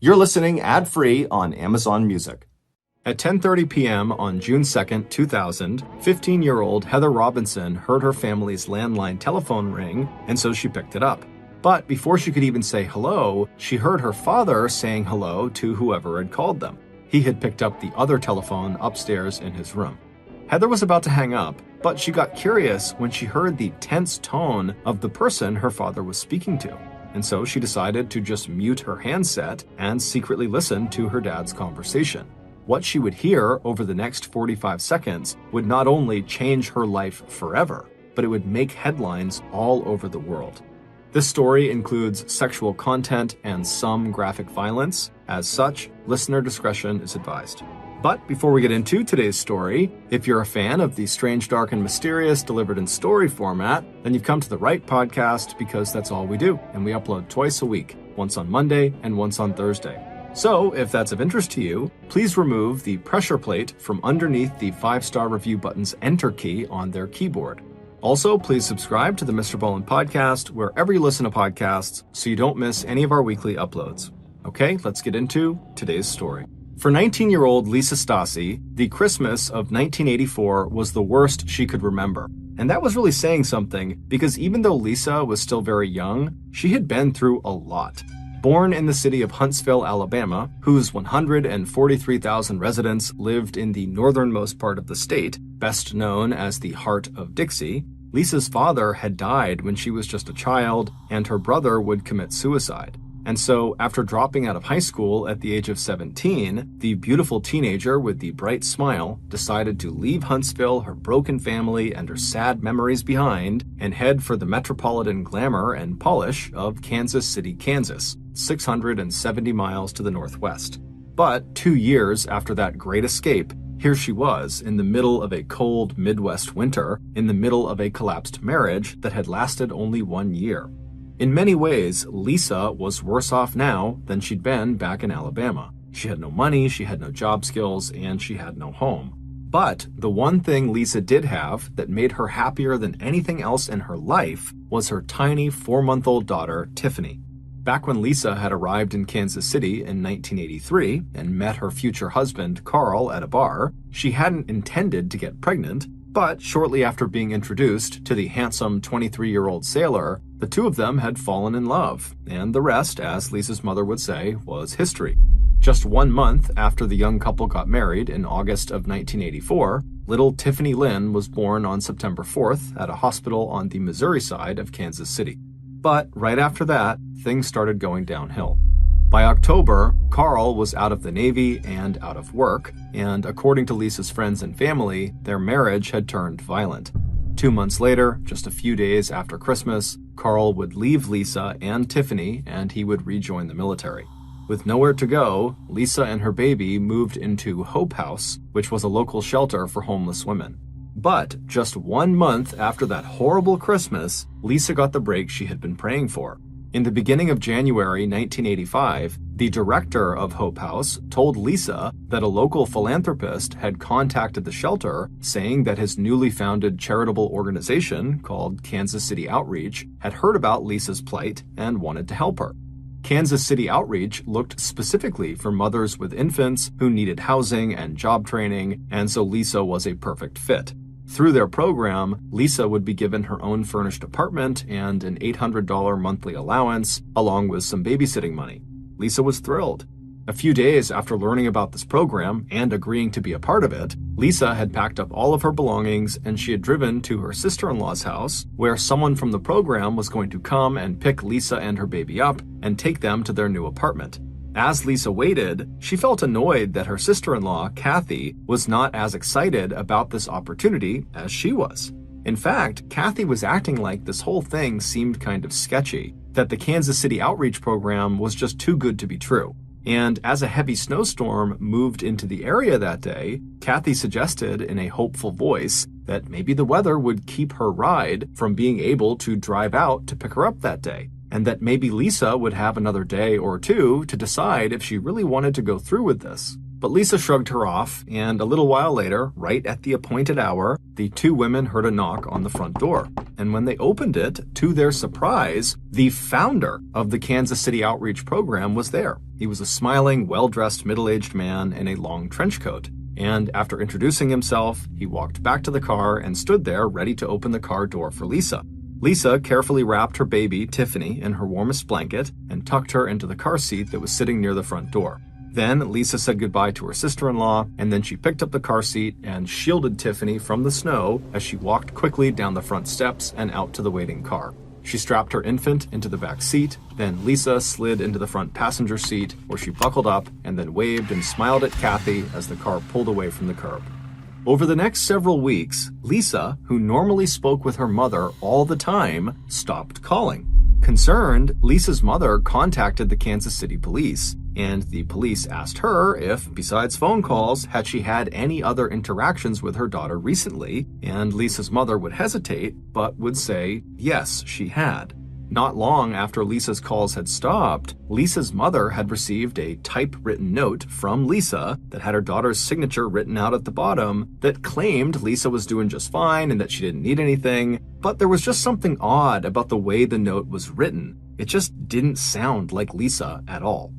You're listening ad-free on Amazon Music. At 10:30 p.m. on June 2nd, 2000, 15-year-old Heather Robinson heard her family's landline telephone ring, and so she picked it up. But before she could even say hello, she heard her father saying hello to whoever had called them. He had picked up the other telephone upstairs in his room. Heather was about to hang up, but she got curious when she heard the tense tone of the person her father was speaking to. And so she decided to just mute her handset and secretly listen to her dad's conversation. What she would hear over the next 45 seconds would not only change her life forever, but it would make headlines all over the world. This story includes sexual content and some graphic violence. As such, listener discretion is advised. But before we get into today's story, if you're a fan of the strange, dark, and mysterious delivered in story format, then you've come to the right podcast because that's all we do, and we upload twice a week, once on Monday and once on Thursday. So if that's of interest to you, please remove the pressure plate from underneath the 5-star review button's Enter key on their keyboard. Also, please subscribe to the Mr Ballen Podcast wherever you listen to podcasts so you don't miss any of our weekly uploads. Okay, let's get into today's story. For 19-year-old Lisa Stasi, the Christmas of 1984 was the worst she could remember. And that was really saying something because even though Lisa was still very young, she had been through a lot. Born in the city of Huntsville, Alabama, whose 143,000 residents lived in the northernmost part of the state, best known as the Heart of Dixie, Lisa's father had died when she was just a child, and her brother would commit suicide. And so, after dropping out of high school at the age of 17, the beautiful teenager with the bright smile decided to leave Huntsville, her broken family, and her sad memories behind, and head for the metropolitan glamour and polish of Kansas City, Kansas, 670 miles to the northwest. But 2 years after that great escape, here she was in the middle of a cold Midwest winter, in the middle of a collapsed marriage that had lasted only 1 year. In many ways, Lisa was worse off now than she'd been back in Alabama. She had no money, she had no job skills, and she had no home. But the one thing Lisa did have that made her happier than anything else in her life was her tiny 4-month-old daughter, Tiffany. Back when Lisa had arrived in Kansas City in 1983 and met her future husband, Carl, at a bar, she hadn't intended to get pregnant. But shortly after being introduced to the handsome 23-year-old sailor, the two of them had fallen in love, and the rest, as Lisa's mother would say, was history. Just 1 month after the young couple got married in August of 1984, little Tiffany Lynn was born on September 4th at a hospital on the Missouri side of Kansas City. But right after that, things started going downhill. By October, Carl was out of the Navy and out of work, and according to Lisa's friends and family, their marriage had turned violent. 2 months later, just a few days after Christmas, Carl would leave Lisa and Tiffany, and he would rejoin the military. With nowhere to go, Lisa and her baby moved into Hope House, which was a local shelter for homeless women. But just 1 month after that horrible Christmas, Lisa got the break she had been praying for. In the beginning of January 1985, the director of Hope House told Lisa that a local philanthropist had contacted the shelter saying that his newly founded charitable organization called Kansas City Outreach had heard about Lisa's plight and wanted to help her. Kansas City Outreach looked specifically for mothers with infants who needed housing and job training, and so Lisa was a perfect fit. Through their program, Lisa would be given her own furnished apartment and an $800 monthly allowance, along with some babysitting money. Lisa was thrilled. A few days after learning about this program and agreeing to be a part of it, Lisa had packed up all of her belongings and she had driven to her sister-in-law's house, where someone from the program was going to come and pick Lisa and her baby up and take them to their new apartment. As Lisa waited, she felt annoyed that her sister-in-law, Kathy, was not as excited about this opportunity as she was. In fact, Kathy was acting like this whole thing seemed kind of sketchy, that the Kansas City Outreach program was just too good to be true. And as a heavy snowstorm moved into the area that day, Kathy suggested in a hopeful voice that maybe the weather would keep her ride from being able to drive out to pick her up that day, and that maybe Lisa would have another day or two to decide if she really wanted to go through with this. But Lisa shrugged her off, and a little while later, right at the appointed hour, the two women heard a knock on the front door. And when they opened it, to their surprise, the founder of the Kansas City Outreach Program was there. He was a smiling, well-dressed, middle-aged man in a long trench coat. And after introducing himself, he walked back to the car and stood there ready to open the car door for Lisa. Lisa carefully wrapped her baby, Tiffany, in her warmest blanket and tucked her into the car seat that was sitting near the front door. Then Lisa said goodbye to her sister-in-law, and then she picked up the car seat and shielded Tiffany from the snow as she walked quickly down the front steps and out to the waiting car. She strapped her infant into the back seat, then Lisa slid into the front passenger seat where she buckled up and then waved and smiled at Kathy as the car pulled away from the curb. Over the next several weeks, Lisa, who normally spoke with her mother all the time, stopped calling. Concerned, Lisa's mother contacted the Kansas City police, and the police asked her if, besides phone calls, had she had any other interactions with her daughter recently, and Lisa's mother would hesitate, but would say yes, she had. Not long after Lisa's calls had stopped, Lisa's mother had received a typewritten note from Lisa that had her daughter's signature written out at the bottom that claimed Lisa was doing just fine and that she didn't need anything, but there was just something odd about the way the note was written. It just didn't sound like Lisa at all.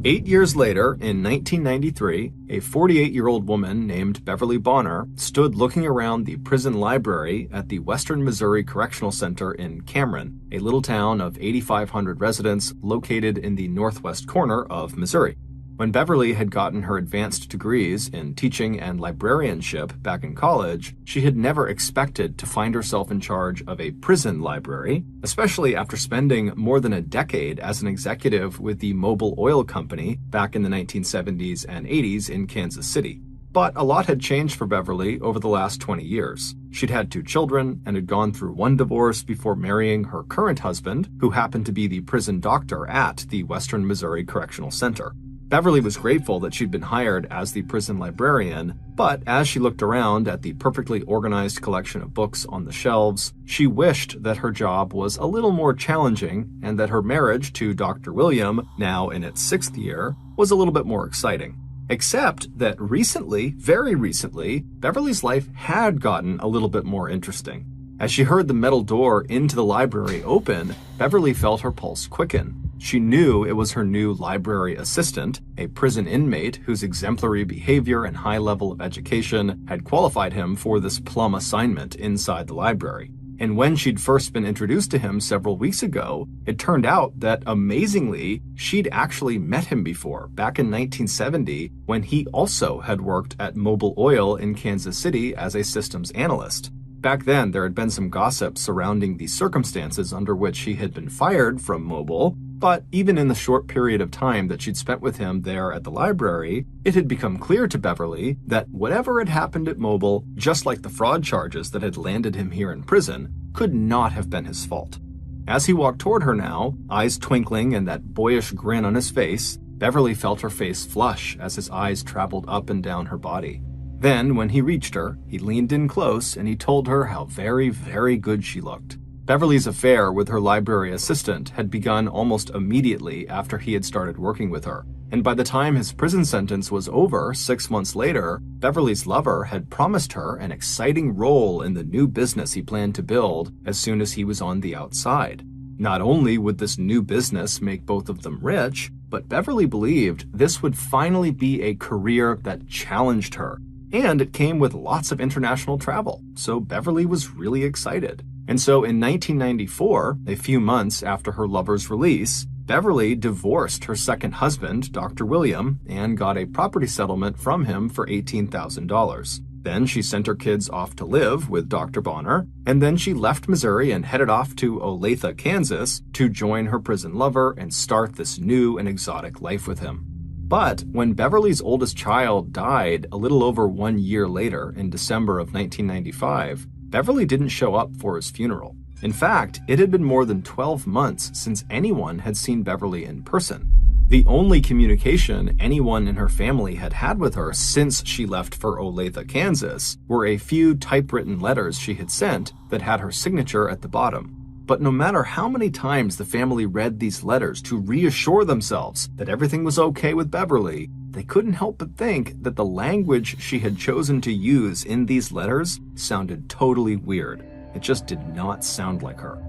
8 years later, in 1993, a 48-year-old woman named Beverly Bonner stood looking around the prison library at the Western Missouri Correctional Center in Cameron, a little town of 8,500 residents located in the northwest corner of Missouri. When Beverly had gotten her advanced degrees in teaching and librarianship back in college, she had never expected to find herself in charge of a prison library, especially after spending more than a decade as an executive with the Mobil Oil Company back in the 1970s and 80s in Kansas City. But a lot had changed for Beverly over the last 20 years. She'd had 2 children and had gone through 1 divorce before marrying her current husband, who happened to be the prison doctor at the Western Missouri Correctional Center. Beverly was grateful that she'd been hired as the prison librarian, but as she looked around at the perfectly organized collection of books on the shelves, she wished that her job was a little more challenging and that her marriage to Dr. William, now in its 6th year, was a little bit more exciting. Except that recently, very recently, Beverly's life had gotten a little bit more interesting. As she heard the metal door into the library open, Beverly felt her pulse quicken. She knew it was her new library assistant, a prison inmate whose exemplary behavior and high level of education had qualified him for this plum assignment inside the library. And when she'd first been introduced to him several weeks ago, it turned out that, amazingly, she'd actually met him before, back in 1970, when he also had worked at Mobil Oil in Kansas City as a systems analyst. Back then, there had been some gossip surrounding the circumstances under which he had been fired from Mobil, but even in the short period of time that she'd spent with him there at the library, it had become clear to Beverly that whatever had happened at Mobil, just like the fraud charges that had landed him here in prison, could not have been his fault. As he walked toward her now, eyes twinkling and that boyish grin on his face, Beverly felt her face flush as his eyes traveled up and down her body. Then, when he reached her, he leaned in close and he told her how very, very good she looked. Beverly's affair with her library assistant had begun almost immediately after he had started working with her, and by the time his prison sentence was over 6 months later, Beverly's lover had promised her an exciting role in the new business he planned to build as soon as he was on the outside. Not only would this new business make both of them rich, but Beverly believed this would finally be a career that challenged her. And it came with lots of international travel, so Beverly was really excited. And so in 1994, a few months after her lover's release, Beverly divorced her second husband, Dr. William, and got a property settlement from him for $18,000. Then she sent her kids off to live with Dr. Bonner, and then she left Missouri and headed off to Olathe, Kansas, to join her prison lover and start this new and exotic life with him. But when Beverly's oldest child died a little over 1 year later in December of 1995, Beverly didn't show up for his funeral. In fact, it had been more than 12 months since anyone had seen Beverly in person. The only communication anyone in her family had had with her since she left for Olathe, Kansas, were a few typewritten letters she had sent that had her signature at the bottom. But no matter how many times the family read these letters to reassure themselves that everything was okay with Beverly, they couldn't help but think that the language she had chosen to use in these letters sounded totally weird. It just did not sound like her.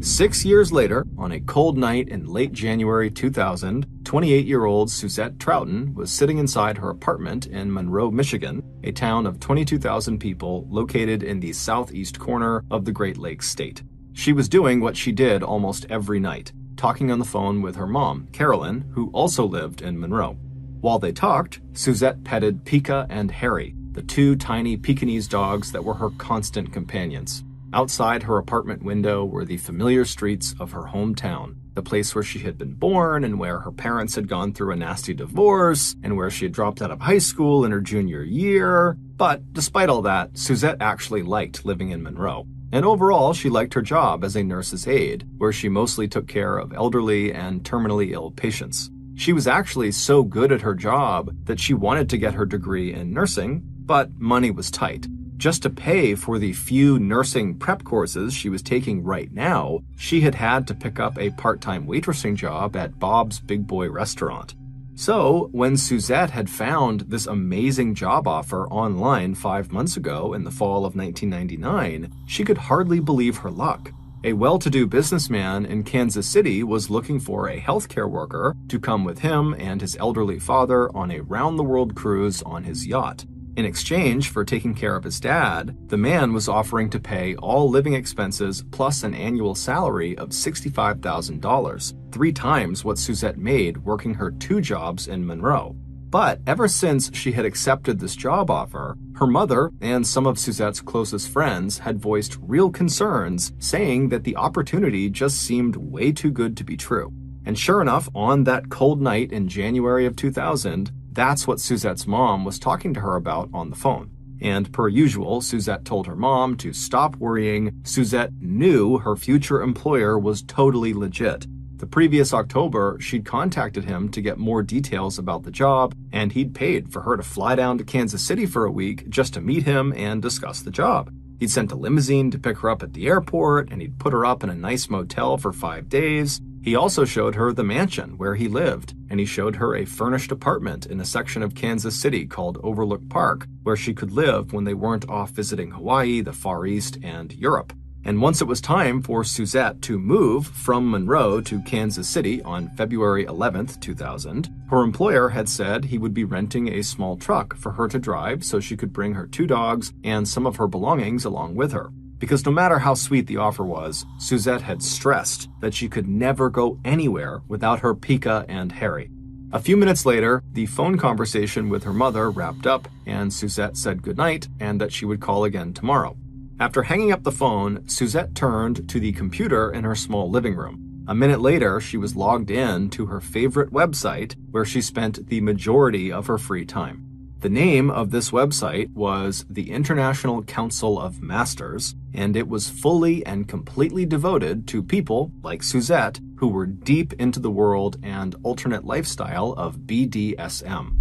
6 years later, on a cold night in late January 2000, 28-year-old Suzette Troughton was sitting inside her apartment in Monroe, Michigan, a town of 22,000 people located in the southeast corner of the Great Lakes state. She was doing what she did almost every night, talking on the phone with her mom, Carolyn, who also lived in Monroe. While they talked, Suzette petted Pika and Harry, the two tiny Pekingese dogs that were her constant companions. Outside her apartment window were the familiar streets of her hometown, the place where she had been born and where her parents had gone through a nasty divorce and where she had dropped out of high school in her junior year. But despite all that, Suzette actually liked living in Monroe. And overall, she liked her job as a nurse's aide, where she mostly took care of elderly and terminally ill patients. She was actually so good at her job that she wanted to get her degree in nursing, but money was tight. Just to pay for the few nursing prep courses she was taking right now, she had to pick up a part-time waitressing job at Bob's Big Boy restaurant. So, when Suzette had found this amazing job offer online 5 months ago in the fall of 1999, she could hardly believe her luck. A well-to-do businessman in Kansas City was looking for a healthcare worker to come with him and his elderly father on a round-the-world cruise on his yacht. In exchange for taking care of his dad, the man was offering to pay all living expenses plus an annual salary of $65,000, 3 times what Suzette made working her 2 jobs in Monroe. But ever since she had accepted this job offer, her mother and some of Suzette's closest friends had voiced real concerns, saying that the opportunity just seemed way too good to be true. And sure enough, on that cold night in January of 2000, that's what Suzette's mom was talking to her about on the phone. And per usual, Suzette told her mom to stop worrying. Suzette knew her future employer was totally legit. The previous October, she'd contacted him to get more details about the job, and he'd paid for her to fly down to Kansas City for a week just to meet him and discuss the job. He'd sent a limousine to pick her up at the airport, and he'd put her up in a nice motel for 5 days. He also showed her the mansion where he lived, and he showed her a furnished apartment in a section of Kansas City called Overlook Park, where she could live when they weren't off visiting Hawaii, the Far East, and Europe. And once it was time for Suzette to move from Monroe to Kansas City on February 11th, 2000, her employer had said he would be renting a small truck for her to drive so she could bring her 2 dogs and some of her belongings along with her. Because no matter how sweet the offer was, Suzette had stressed that she could never go anywhere without her Pika and Harry. A few minutes later, the phone conversation with her mother wrapped up, and Suzette said goodnight and that she would call again tomorrow. After hanging up the phone, Suzette turned to the computer in her small living room. A minute later, she was logged in to her favorite website, where she spent the majority of her free time. The name of this website was the International Council of Masters, and it was fully and completely devoted to people like Suzette who were deep into the world and alternate lifestyle of BDSM.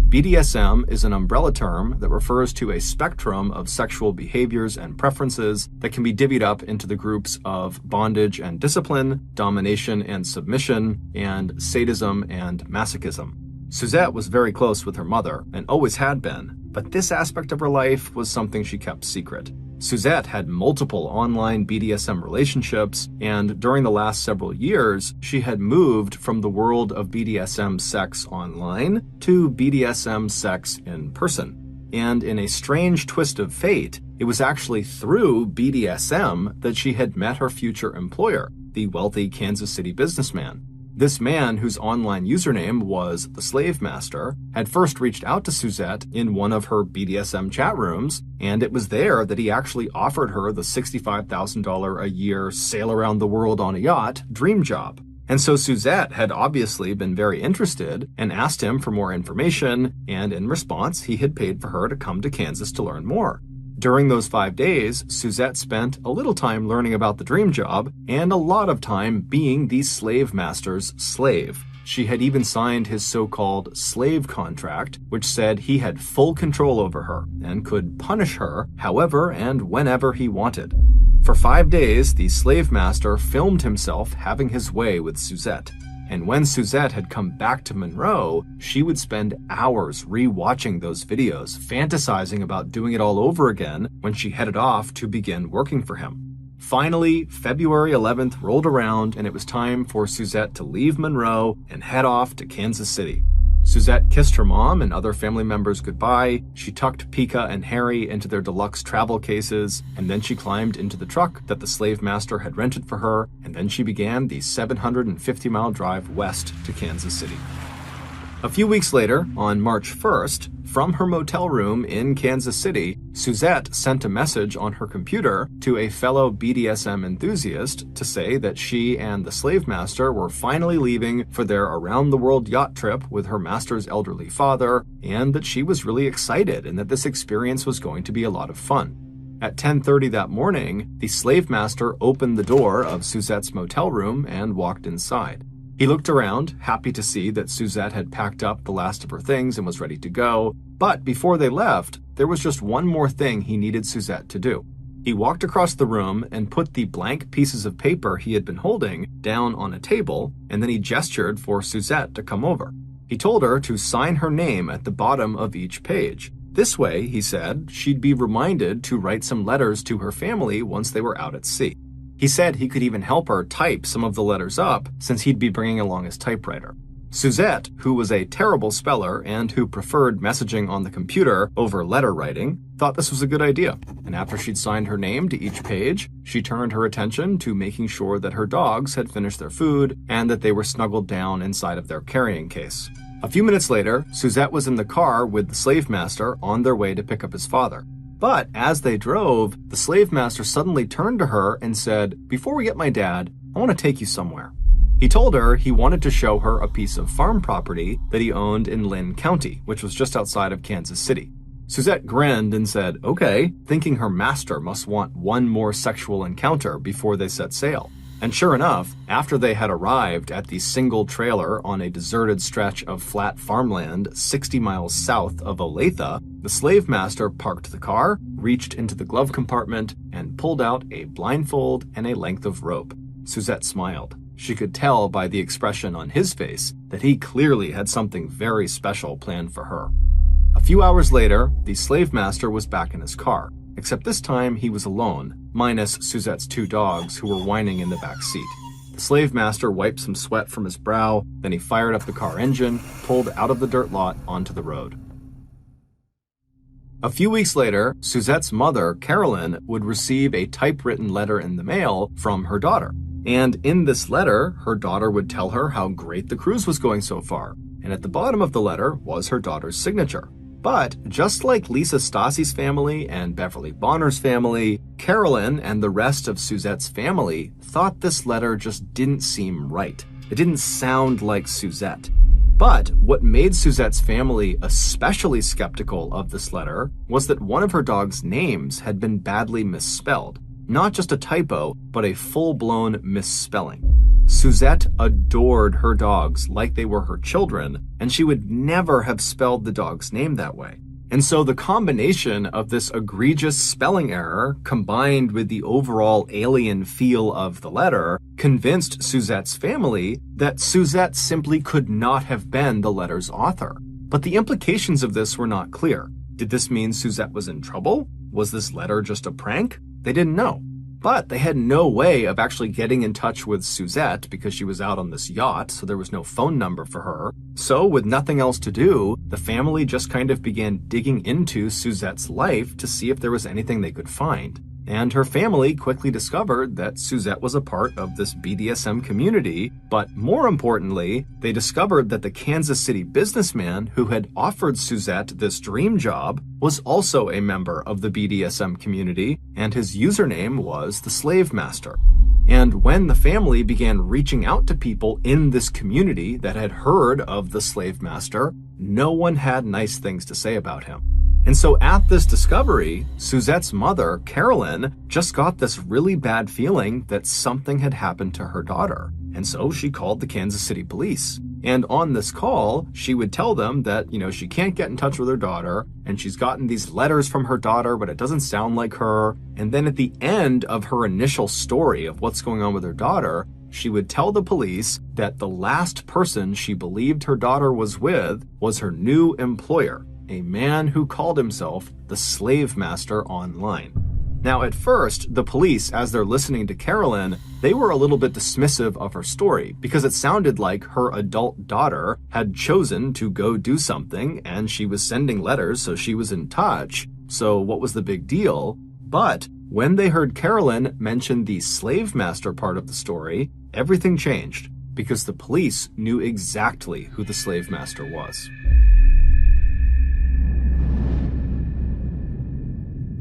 BDSM is an umbrella term that refers to a spectrum of sexual behaviors and preferences that can be divvied up into the groups of bondage and discipline, domination and submission, and sadism and masochism. Suzette was very close with her mother, and always had been, but this aspect of her life was something she kept secret. Suzette had multiple online BDSM relationships, and during the last several years, she had moved from the world of BDSM sex online to BDSM sex in person. And in a strange twist of fate, it was actually through BDSM that she had met her future employer, the wealthy Kansas City businessman. This man, whose online username was the Slave Master, had first reached out to Suzette in one of her BDSM chat rooms, and it was there that he actually offered her the $65,000 a year sail around the world on a yacht dream job. And so Suzette had obviously been very interested and asked him for more information, and in response, he had paid for her to come to Kansas to learn more. During those 5 days, Suzette spent a little time learning about the dream job and a lot of time being the slave master's slave. She had even signed his so-called slave contract, which said he had full control over her and could punish her however and whenever he wanted. For 5 days, the slave master filmed himself having his way with Suzette. And when Suzette had come back to Monroe, she would spend hours re-watching those videos, fantasizing about doing it all over again when she headed off to begin working for him. Finally, February 11th rolled around and it was time for Suzette to leave Monroe and head off to Kansas City. Suzette kissed her mom and other family members goodbye, she tucked Pika and Harry into their deluxe travel cases, and then she climbed into the truck that the slave master had rented for her, and then she began the 750-mile drive west to Kansas City. A few weeks later, on March 1st, from her motel room in Kansas City, Suzette sent a message on her computer to a fellow BDSM enthusiast to say that she and the slave master were finally leaving for their around-the-world yacht trip with her master's elderly father, and that she was really excited and that this experience was going to be a lot of fun. At 10:30 that morning, the slave master opened the door of Suzette's motel room and walked inside. He looked around, happy to see that Suzette had packed up the last of her things and was ready to go, but before they left, there was just one more thing he needed Suzette to do. He walked across the room and put the blank pieces of paper he had been holding down on a table, and then he gestured for Suzette to come over. He told her to sign her name at the bottom of each page. This way, he said, she'd be reminded to write some letters to her family once they were out at sea. He said he could even help her type some of the letters up since he'd be bringing along his typewriter. Suzette, who was a terrible speller and who preferred messaging on the computer over letter writing, thought this was a good idea. And after she'd signed her name to each page, she turned her attention to making sure that her dogs had finished their food and that they were snuggled down inside of their carrying case. A few minutes later, Suzette was in the car with the slave master on their way to pick up his father. But as they drove, the slave master suddenly turned to her and said, "Before we get my dad, I want to take you somewhere." He told her he wanted to show her a piece of farm property that he owned in Lynn County, which was just outside of Kansas City. Suzette grinned and said, "Okay," thinking her master must want one more sexual encounter before they set sail. And sure enough, after they had arrived at the single trailer on a deserted stretch of flat farmland 60 miles south of Olathe, the slave master parked the car, reached into the glove compartment, and pulled out a blindfold and a length of rope. Suzette smiled. She could tell by the expression on his face that he clearly had something very special planned for her. A few hours later, the slave master was back in his car, except this time he was alone, minus Suzette's 2 dogs who were whining in the back seat. The slave master wiped some sweat from his brow, then he fired up the car engine, pulled out of the dirt lot onto the road. A few weeks later, Suzette's mother, Carolyn, would receive a typewritten letter in the mail from her daughter. And in this letter, her daughter would tell her how great the cruise was going so far. And at the bottom of the letter was her daughter's signature. But just like Lisa Stassi's family and Beverly Bonner's family, Carolyn and the rest of Suzette's family thought this letter just didn't seem right. It didn't sound like Suzette. But what made Suzette's family especially skeptical of this letter was that one of her dog's names had been badly misspelled. Not just a typo, but a full-blown misspelling. Suzette adored her dogs like they were her children, and she would never have spelled the dog's name that way. And so the combination of this egregious spelling error, combined with the overall alien feel of the letter, convinced Suzette's family that Suzette simply could not have been the letter's author. But the implications of this were not clear. Did this mean Suzette was in trouble? Was this letter just a prank? They didn't know. But they had no way of actually getting in touch with Suzette because she was out on this yacht, so there was no phone number for her. So with nothing else to do, the family just kind of began digging into Suzette's life to see if there was anything they could find. And her family quickly discovered that Suzette was a part of this BDSM community, but more importantly, they discovered that the Kansas City businessman who had offered Suzette this dream job was also a member of the BDSM community, and his username was the Slave Master. And when the family began reaching out to people in this community that had heard of the Slave Master, no one had nice things to say about him. And so at this discovery, Suzette's mother, Carolyn, just got this really bad feeling that something had happened to her daughter. And so she called the Kansas City police. And on this call, she would tell them that, she can't get in touch with her daughter, and she's gotten these letters from her daughter, but it doesn't sound like her. And then at the end of her initial story of what's going on with her daughter, she would tell the police that the last person she believed her daughter was with was her new employer, a man who called himself the slave master online. Now, at first, the police, as they're listening to Carolyn, they were a little bit dismissive of her story because it sounded like her adult daughter had chosen to go do something and she was sending letters, so she was in touch. So what was the big deal? But when they heard Carolyn mention the slave master part of the story, everything changed because the police knew exactly who the slave master was.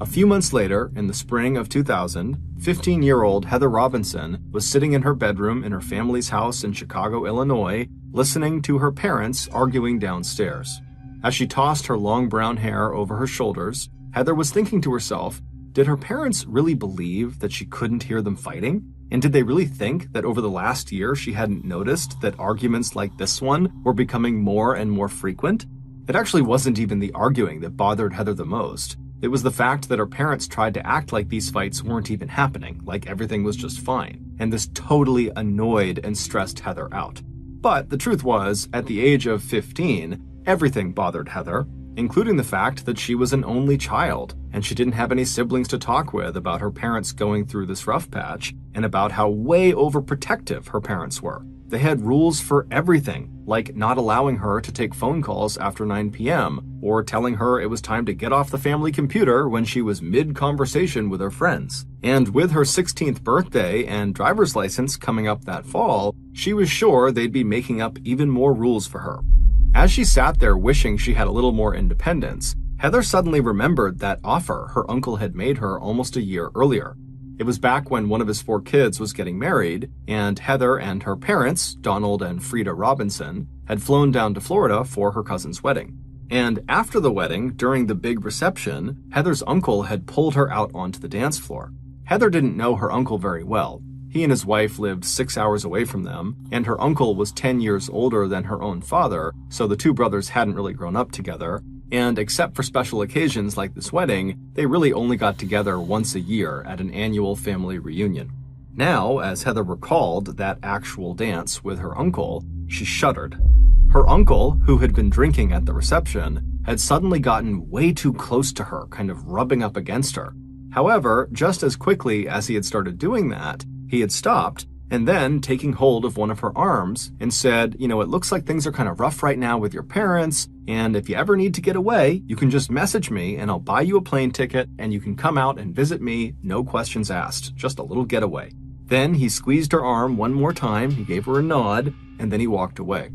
A few months later, in the spring of 2000, 15-year-old Heather Robinson was sitting in her bedroom in her family's house in Chicago, Illinois, listening to her parents arguing downstairs. As she tossed her long brown hair over her shoulders, Heather was thinking to herself, did her parents really believe that she couldn't hear them fighting? And did they really think that over the last year she hadn't noticed that arguments like this one were becoming more and more frequent? It actually wasn't even the arguing that bothered Heather the most. It was the fact that her parents tried to act like these fights weren't even happening, like everything was just fine, and this totally annoyed and stressed Heather out. But the truth was, at the age of 15, everything bothered Heather, including the fact that she was an only child, and she didn't have any siblings to talk with about her parents going through this rough patch, and about how way overprotective her parents were. They had rules for everything, like not allowing her to take phone calls after 9 p.m., or telling her it was time to get off the family computer when she was mid-conversation with her friends. And with her 16th birthday and driver's license coming up that fall, she was sure they'd be making up even more rules for her. As she sat there wishing she had a little more independence, Heather suddenly remembered that offer her uncle had made her almost a year earlier. It was back when one of his 4 kids was getting married, and Heather and her parents, Donald and Frida Robinson, had flown down to Florida for her cousin's wedding. And after the wedding, during the big reception, Heather's uncle had pulled her out onto the dance floor. Heather didn't know her uncle very well. He and his wife lived 6 hours away from them, and her uncle was 10 years older than her own father, so the two brothers hadn't really grown up together. And except for special occasions like this wedding, they really only got together once a year at an annual family reunion. Now, as Heather recalled that actual dance with her uncle, she shuddered. Her uncle, who had been drinking at the reception, had suddenly gotten way too close to her, kind of rubbing up against her. However, just as quickly as he had started doing that, he had stopped, and then taking hold of one of her arms and said, it looks like things are kind of rough right now with your parents, and if you ever need to get away, you can just message me and I'll buy you a plane ticket and you can come out and visit me, no questions asked, just a little getaway. Then he squeezed her arm one more time, he gave her a nod, and then he walked away.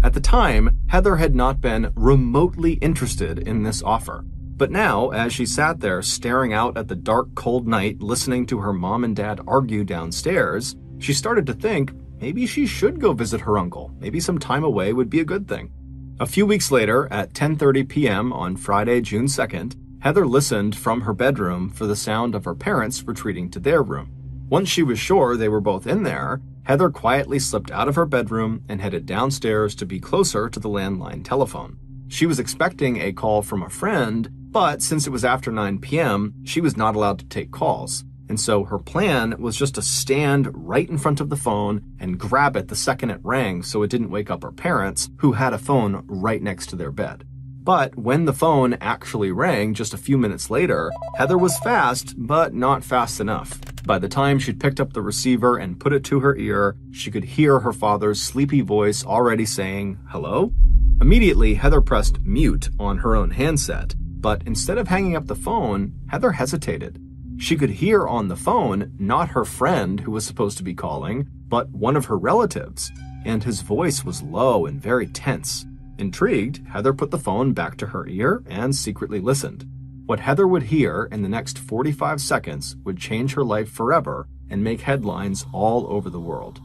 At the time, Heather had not been remotely interested in this offer. But now, as she sat there staring out at the dark, cold night, listening to her mom and dad argue downstairs, she started to think maybe she should go visit her uncle. Maybe some time away would be a good thing. A few weeks later, at 10:30 p.m. on Friday, June 2nd, Heather listened from her bedroom for the sound of her parents retreating to their room. Once she was sure they were both in there, Heather quietly slipped out of her bedroom and headed downstairs to be closer to the landline telephone. She was expecting a call from a friend, but since it was after 9 p.m., she was not allowed to take calls. And so her plan was just to stand right in front of the phone and grab it the second it rang so it didn't wake up her parents, who had a phone right next to their bed. But when the phone actually rang just a few minutes later, Heather was fast, but not fast enough. By the time she'd picked up the receiver and put it to her ear, she could hear her father's sleepy voice already saying, "Hello?" Immediately, Heather pressed mute on her own handset, but instead of hanging up the phone, Heather hesitated. She could hear on the phone not her friend who was supposed to be calling, but one of her relatives, and his voice was low and very tense. Intrigued, Heather put the phone back to her ear and secretly listened. What Heather would hear in the next 45 seconds would change her life forever and make headlines all over the world.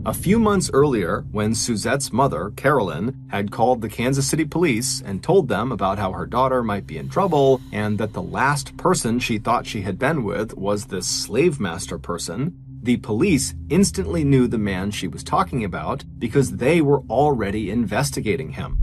A few months earlier, when Suzette's mother, Carolyn, had called the Kansas City police and told them about how her daughter might be in trouble and that the last person she thought she had been with was this slave master person, The police instantly knew the man she was talking about because they were already investigating him.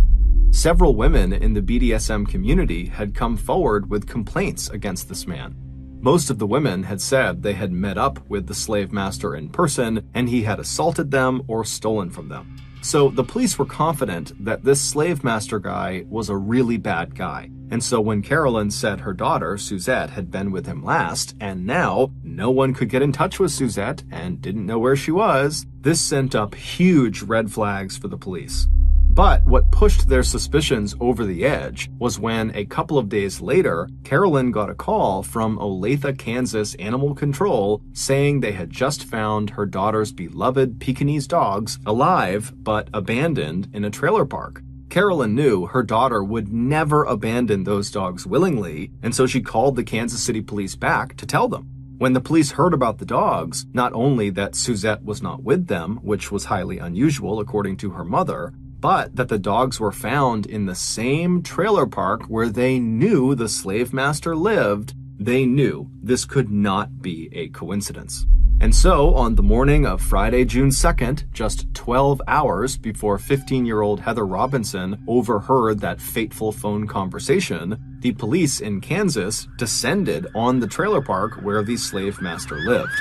Several women in the BDSM community had come forward with complaints against this man. Most of the women had said they had met up with the slave master in person and he had assaulted them or stolen from them. So the police were confident that this slave master guy was a really bad guy. And so when Carolyn said her daughter, Suzette, had been with him last, and now no one could get in touch with Suzette and didn't know where she was, this sent up huge red flags for the police. But what pushed their suspicions over the edge was when, a couple of days later, Carolyn got a call from Olathe, Kansas Animal Control saying they had just found her daughter's beloved Pekingese dogs alive but abandoned in a trailer park. Carolyn knew her daughter would never abandon those dogs willingly, and so she called the Kansas City police back to tell them. When the police heard about the dogs, not only that Suzette was not with them, which was highly unusual according to her mother, but that the dogs were found in the same trailer park where they knew the slave master lived, they knew this could not be a coincidence. And so, on the morning of Friday, June 2nd, just 12 hours before 15-year-old Heather Robinson overheard that fateful phone conversation, the police in Kansas descended on the trailer park where the slave master lived.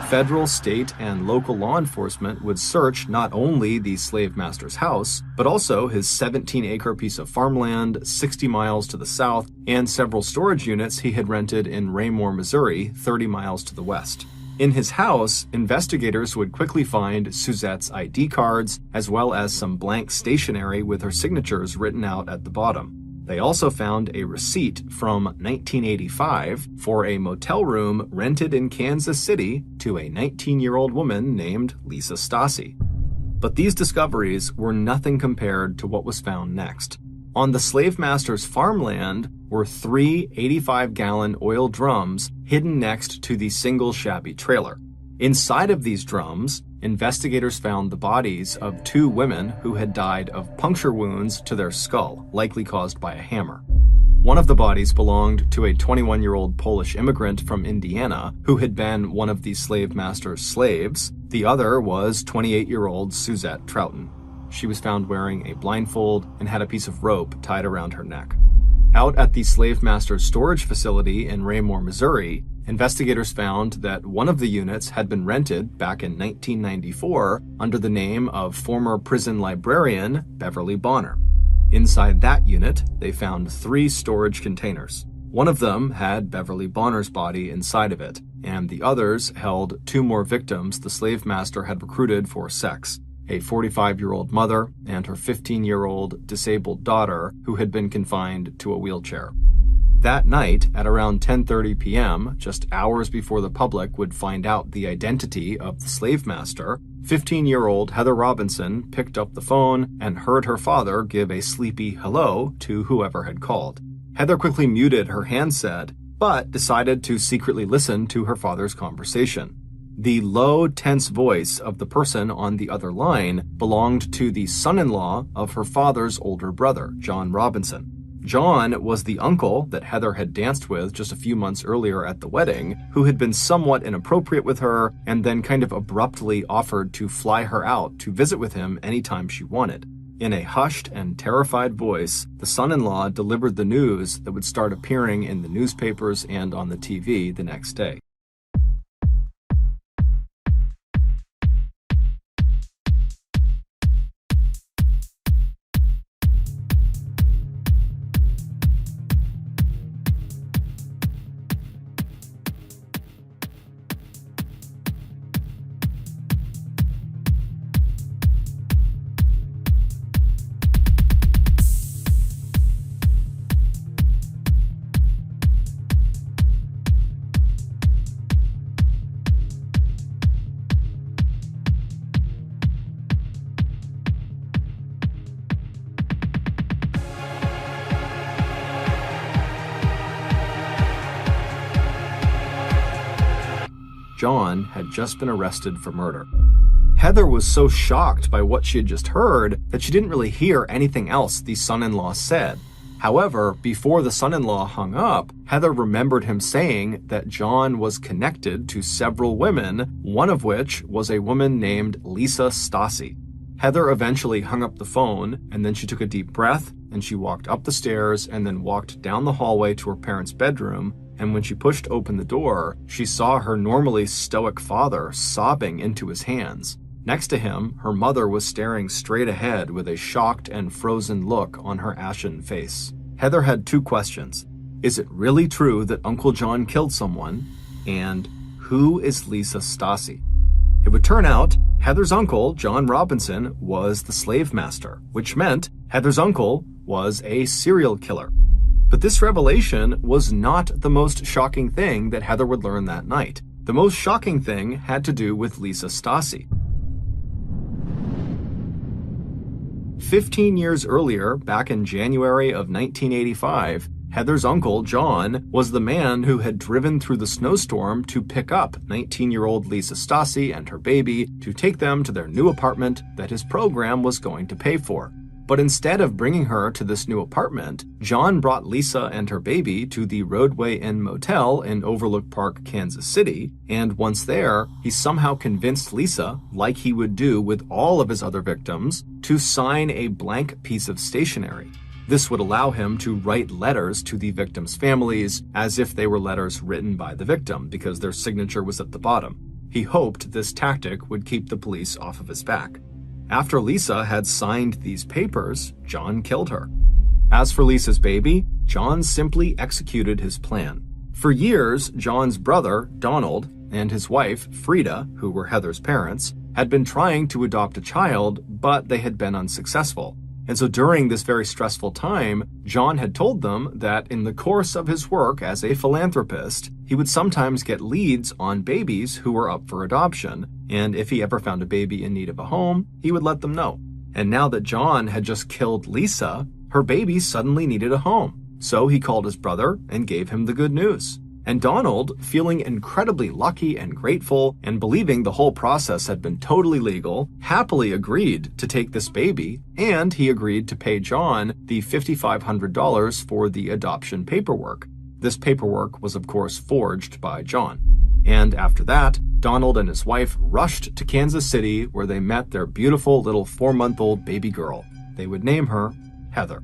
Federal, state, and local law enforcement would search not only the slave master's house, but also his 17-acre piece of farmland 60 miles to the south and several storage units he had rented in Raymore, Missouri, 30 miles to the west. In his house, investigators would quickly find Suzette's ID cards, as well as some blank stationery with her signatures written out at the bottom. They also found a receipt from 1985 for a motel room rented in Kansas City to a 19-year-old woman named Lisa Stassi. But these discoveries were nothing compared to what was found next. On the slave master's farmland were 3 85-gallon oil drums hidden next to the single shabby trailer. Inside of these drums, investigators found the bodies of 2 women who had died of puncture wounds to their skull, likely caused by a hammer. One of the bodies belonged to a 21-year-old Polish immigrant from Indiana who had been one of the slave master's slaves. The other was 28-year-old Suzette Troughton. She was found wearing a blindfold and had a piece of rope tied around her neck. Out at the slave master's storage facility in Raymore, Missouri, investigators found that one of the units had been rented back in 1994 under the name of former prison librarian Beverly Bonner. Inside that unit, they found 3 storage containers. One of them had Beverly Bonner's body inside of it, and the others held 2 more victims the slave master had recruited for sex, a 45-year-old mother and her 15-year-old disabled daughter who had been confined to a wheelchair. That night, at around 10:30 p.m., just hours before the public would find out the identity of the slave master, 15-year-old Heather Robinson picked up the phone and heard her father give a sleepy hello to whoever had called. Heather quickly muted her handset, but decided to secretly listen to her father's conversation. The low, tense voice of the person on the other line belonged to the son-in-law of her father's older brother, John Robinson. John was the uncle that Heather had danced with just a few months earlier at the wedding, who had been somewhat inappropriate with her and then kind of abruptly offered to fly her out to visit with him anytime she wanted. In a hushed and terrified voice, the son-in-law delivered the news that would start appearing in the newspapers and on the TV the next day. John had just been arrested for murder. Heather was so shocked by what she had just heard that she didn't really hear anything else the son-in-law said. However, before the son-in-law hung up, Heather remembered him saying that John was connected to several women, one of which was a woman named Lisa Stassi. Heather eventually hung up the phone, and then she took a deep breath, and she walked up the stairs and then walked down the hallway to her parents' bedroom, and when she pushed open the door, she saw her normally stoic father sobbing into his hands. Next to him, her mother was staring straight ahead with a shocked and frozen look on her ashen face. Heather had two questions. Is it really true that Uncle John killed someone? And who is Lisa Stassi? It would turn out Heather's uncle, John Robinson, was the slave master, which meant Heather's uncle was a serial killer. But this revelation was not the most shocking thing that Heather would learn that night. The most shocking thing had to do with Lisa Stassi. 15 years earlier, back in January of 1985, Heather's uncle, John, was the man who had driven through the snowstorm to pick up 19-year-old Lisa Stassi and her baby to take them to their new apartment that his program was going to pay for. But instead of bringing her to this new apartment, John brought Lisa and her baby to the Roadway Inn Motel in Overlook Park, Kansas City, and once there, he somehow convinced Lisa, like he would do with all of his other victims, to sign a blank piece of stationery. This would allow him to write letters to the victims' families as if they were letters written by the victim, because their signature was at the bottom. He hoped this tactic would keep the police off of his back. After Lisa had signed these papers, John killed her. As for Lisa's baby, John simply executed his plan. For years, John's brother, Donald, and his wife, Frida, who were Heather's parents, had been trying to adopt a child, but they had been unsuccessful. And so during this very stressful time, John had told them that in the course of his work as a philanthropist, he would sometimes get leads on babies who were up for adoption, and if he ever found a baby in need of a home, he would let them know. And now that John had just killed Lisa, her baby suddenly needed a home. So he called his brother and gave him the good news. And Donald, feeling incredibly lucky and grateful and believing the whole process had been totally legal, happily agreed to take this baby, and he agreed to pay John the $5,500 for the adoption paperwork. This paperwork was of course forged by John. And after that, Donald and his wife rushed to Kansas City where they met their beautiful little 4-month-old baby girl. They would name her Heather.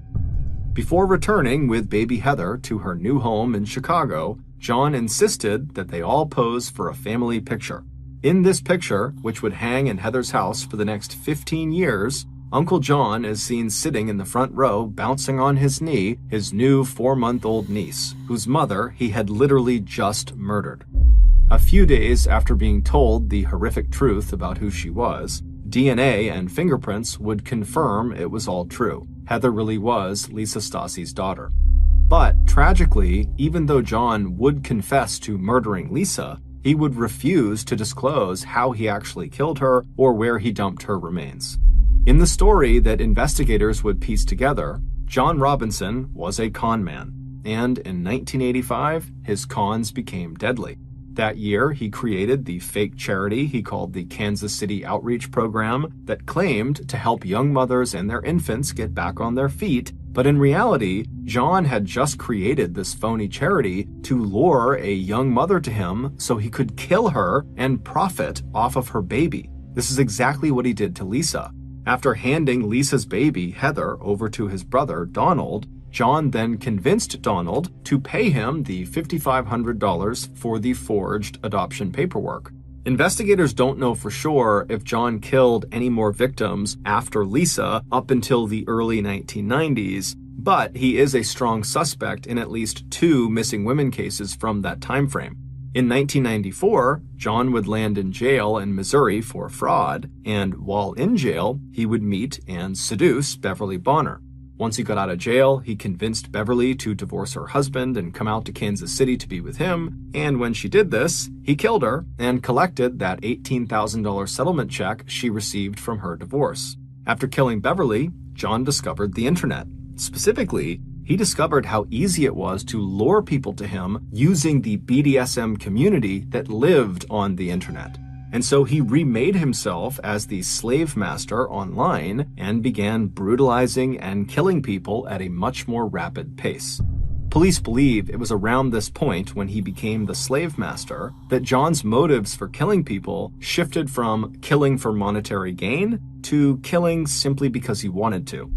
Before returning with baby Heather to her new home in Chicago, John insisted that they all pose for a family picture. In this picture, which would hang in Heather's house for the next 15 years, Uncle John is seen sitting in the front row bouncing on his knee his new 4-month-old niece, whose mother he had literally just murdered. A few days after being told the horrific truth about who she was, DNA and fingerprints would confirm it was all true. Heather really was Lisa Stassi's daughter. But tragically, even though John would confess to murdering Lisa, he would refuse to disclose how he actually killed her or where he dumped her remains. In the story that investigators would piece together, John Robinson was a con man, and in 1985, his cons became deadly. That year, he created the fake charity he called the Kansas City Outreach Program that claimed to help young mothers and their infants get back on their feet, but in reality, John had just created this phony charity to lure a young mother to him so he could kill her and profit off of her baby. This is exactly what he did to Lisa. After handing Lisa's baby, Heather, over to his brother, Donald, John then convinced Donald to pay him the $5,500 for the forged adoption paperwork. Investigators don't know for sure if John killed any more victims after Lisa up until the early 1990s, but he is a strong suspect in at least 2 missing women cases from that time frame. In 1994, John would land in jail in Missouri for fraud, and while in jail, he would meet and seduce Beverly Bonner. Once he got out of jail, he convinced Beverly to divorce her husband and come out to Kansas City to be with him, and when she did this, he killed her and collected that $18,000 settlement check she received from her divorce. After killing Beverly, John discovered the internet. Specifically, he discovered how easy it was to lure people to him using the BDSM community that lived on the internet. And so he remade himself as the slave master online and began brutalizing and killing people at a much more rapid pace. Police believe it was around this point, when he became the slave master, that John's motives for killing people shifted from killing for monetary gain to killing simply because he wanted to.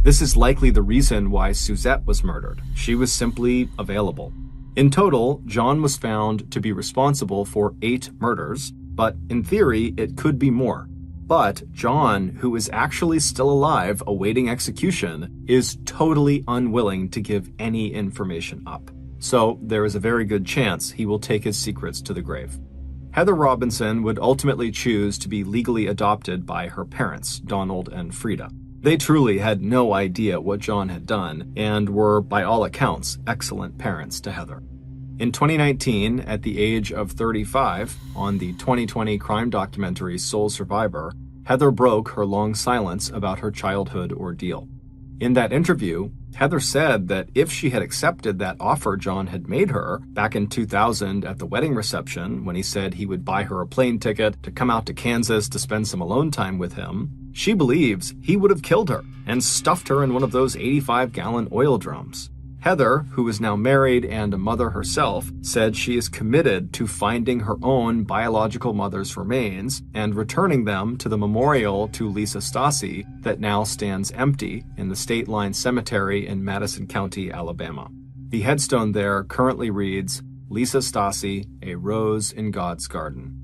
This is likely the reason why Suzette was murdered. She was simply available. In total, John was found to be responsible for 8 murders, but in theory, it could be more. But John, who is actually still alive awaiting execution, is totally unwilling to give any information up. So there is a very good chance he will take his secrets to the grave. Heather Robinson would ultimately choose to be legally adopted by her parents, Donald and Frida. They truly had no idea what John had done and were, by all accounts, excellent parents to Heather. In 2019, at the age of 35, on the 2020 crime documentary Sole Survivor, Heather broke her long silence about her childhood ordeal. In that interview, Heather said that if she had accepted that offer John had made her back in 2000 at the wedding reception, when he said he would buy her a plane ticket to come out to Kansas to spend some alone time with him, she believes he would have killed her and stuffed her in one of those 85-gallon oil drums. Heather, who is now married and a mother herself, said she is committed to finding her own biological mother's remains and returning them to the memorial to Lisa Stasi that now stands empty in the State Line Cemetery in Madison County, Alabama. The headstone there currently reads, "Lisa Stasi, a rose in God's garden."